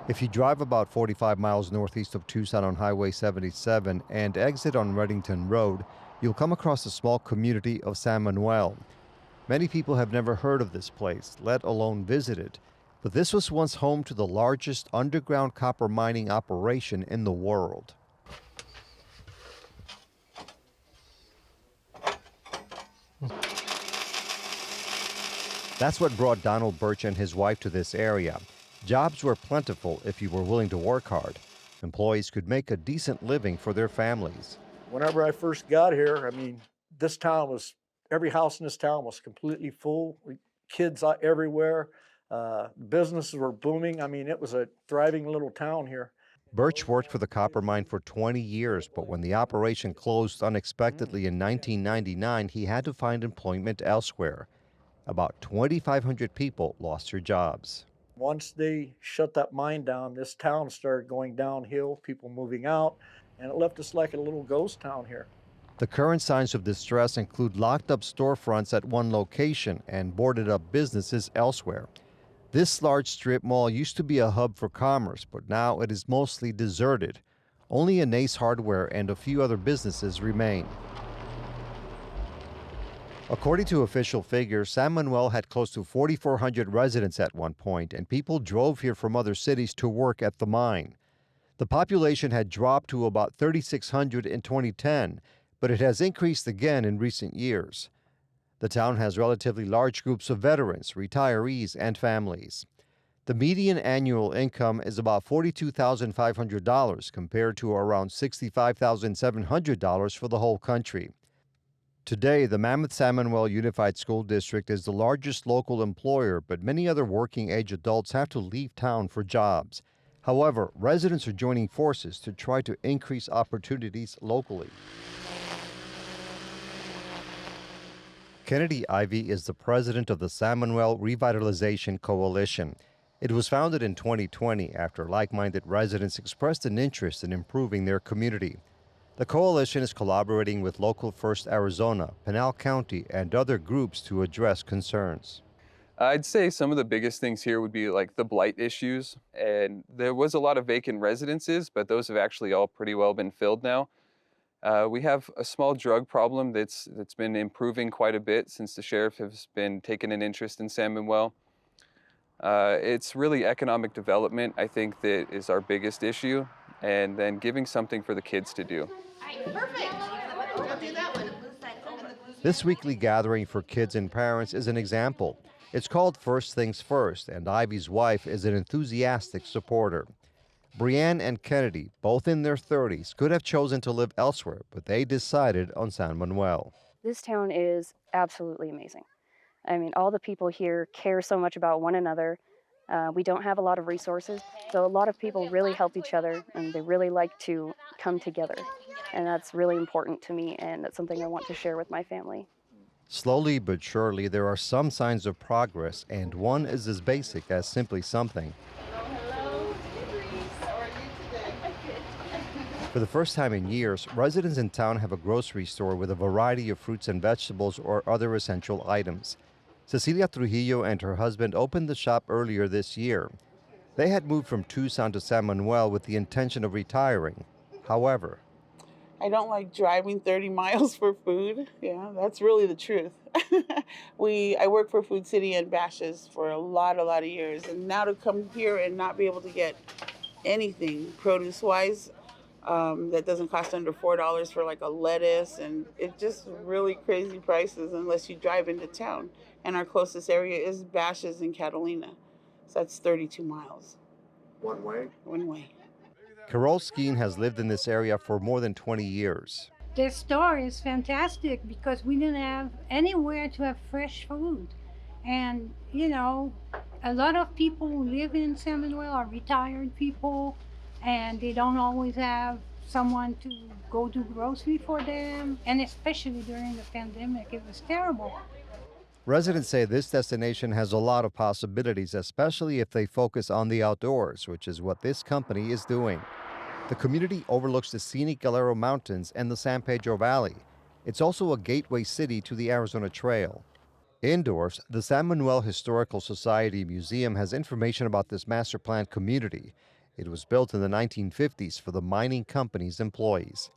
If you drive about 45 miles northeast of Tucson on Highway 77 and exit on Reddington Road, you'll come across the small community of San Manuel. Many people have never heard of this place, let alone visited, but this was once home to the largest underground copper mining operation in the world. That's what brought Donald Birch and his wife to this area. Jobs were plentiful if you were willing to work hard. Employees could make a decent living for their families. Whenever I first got here, every house in this town was completely full. Kids everywhere. Businesses were booming. It was a thriving little town here. Birch worked for the copper mine for 20 years, but when the operation closed unexpectedly in 1999, he had to find employment elsewhere. About 2,500 people lost their jobs. Once they shut that mine down, this town started going downhill, people moving out, and it left us like a little ghost town here. The current signs of distress include locked up storefronts at one location and boarded up businesses elsewhere. This large strip mall used to be a hub for commerce, but now it is mostly deserted. Only an Ace Hardware and a few other businesses remain. According to official figures, San Manuel had close to 4,400 residents at one point, and people drove here from other cities to work at the mine. The population had dropped to about 3,600 in 2010, but it has increased again in recent years. The town has relatively large groups of veterans, retirees, and families. The median annual income is about $42,500 compared to around $65,700 for the whole country. Today, the Mammoth San Manuel Unified School District is the largest local employer, but many other working-age adults have to leave town for jobs. However, residents are joining forces to try to increase opportunities locally. Kennedy Ivey is the president of the San Manuel Revitalization Coalition. It was founded in 2020 after like-minded residents expressed an interest in improving their community. The coalition is collaborating with Local First Arizona, Pinal County, and other groups to address concerns. I'd say some of the biggest things here would be like the blight issues. And there was a lot of vacant residences, but those have actually all pretty well been filled now. We have a small drug problem that's been improving quite a bit since the sheriff has been taking an interest in San Manuel. It's really economic development, I think, that is our biggest issue, and then giving something for the kids to do. Perfect. We'll do that one. This weekly gathering for kids and parents is an example. It's called First Things First, and Ivy's wife is an enthusiastic supporter. Brianne and Kennedy, both in their 30s, could have chosen to live elsewhere, but they decided on San Manuel. This town is absolutely amazing. All the people here care so much about one another. We don't have a lot of resources, so a lot of people really help each other, and they really like to come together. And that's really important to me, and that's something I want to share with my family. Slowly but surely, there are some signs of progress, and one is as basic as simply something. Hello. How are you today? For the first time in years, residents in town have a grocery store with a variety of fruits and vegetables or other essential items. Cecilia Trujillo and her husband opened the shop earlier this year. They had moved from Tucson to San Manuel with the intention of retiring. However, I don't like driving 30 miles for food. Yeah, that's really the truth. I worked for Food City and Bashes for a lot of years. And now to come here and not be able to get anything produce-wise that doesn't cost under $4 for like a lettuce, and it's just really crazy prices unless you drive into town. And our closest area is Bashes and Catalina. So that's 32 miles. One way? One way. Carol Skeen has lived in this area for more than 20 years. This store is fantastic because we didn't have anywhere to have fresh food. And, a lot of people who live in San Manuel are retired people, and they don't always have someone to go do grocery for them. And especially during the pandemic, it was terrible. Residents say this destination has a lot of possibilities, especially if they focus on the outdoors, which is what this company is doing. The community overlooks the scenic Galero Mountains and the San Pedro Valley. It's also a gateway city to the Arizona Trail. Indoors, the San Manuel Historical Society Museum has information about this master plan community. It was built in the 1950s for the mining company's employees.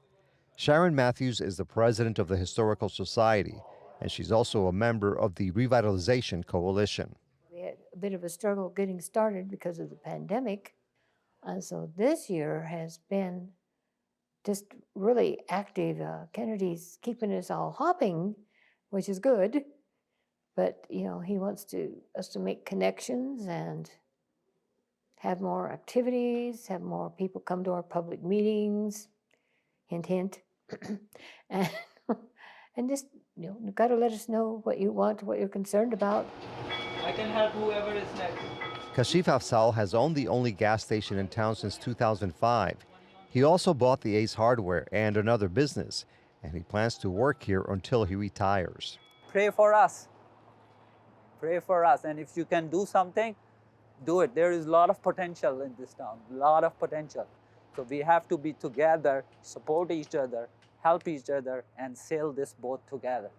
Sharon Matthews is the president of the Historical Society, and she's also a member of the Revitalization Coalition. We had a bit of a struggle getting started because of the pandemic. And so this year has been just really active. Kennedy's keeping us all hopping, which is good. But, he wants us to make connections and have more activities, have more people come to our public meetings, hint, hint. and, and just, you got to let us know what you want, what you're concerned about. I can help whoever is next. Kashif Afzal has owned the only gas station in town since 2005. He also bought the Ace Hardware and another business, and he plans to work here until he retires. Pray for us. Pray for us. And if you can do something, do it. There is a lot of potential in this town, a lot of potential. So we have to be together, support each other, help each other, and sail this boat together.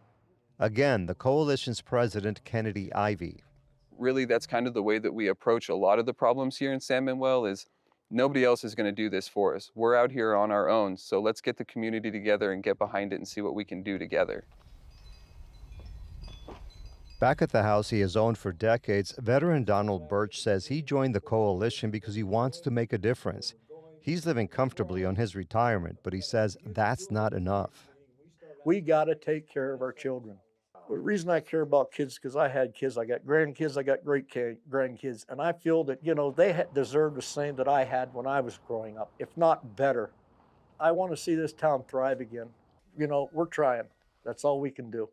Again, the coalition's president, Kennedy Ivey. Really, that's kind of the way that we approach a lot of the problems here in San Manuel is nobody else is going to do this for us. We're out here on our own, so let's get the community together and get behind it and see what we can do together. Back at the house he has owned for decades, veteran Donald Birch says he joined the coalition because he wants to make a difference. He's living comfortably on his retirement, but he says that's not enough. We got to take care of our children. The reason I care about kids is because I had kids, I got grandkids, I got great grandkids, and I feel that, they deserve the same that I had when I was growing up, if not better. I want to see this town thrive again. We're trying. That's all we can do.